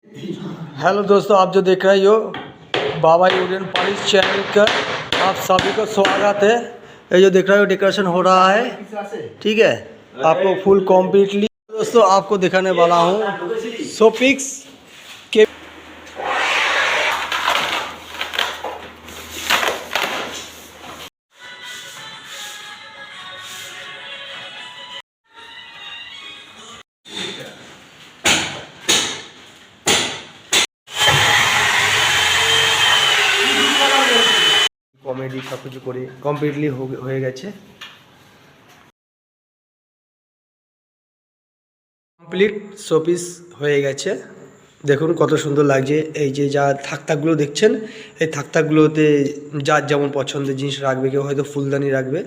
Hello दोस्तों, आप जो देख रहे हो बाबा वुडन पॉलिश चैनल का आप सभी का स्वागत है। ये जो देख रहे हो डेकोरेशन हो रहा है, ठीक है। आपको फुल कम्प्लीटली दोस्तों आपको दिखाने वाला हूँ शोपिक्स के কমেডি সব কিছু করে কমপ্লিটলি হয়ে গেছে। কমপ্লিট শোপিস হয়ে গেছে। দেখুন কত সুন্দর লাগছে। এই যে যা থাকগুলো দেখছেন, এই থাকগুলোতে যার যেমন পছন্দের জিনিস রাখবে, কেউ হয়তো ফুলদানি রাখবে,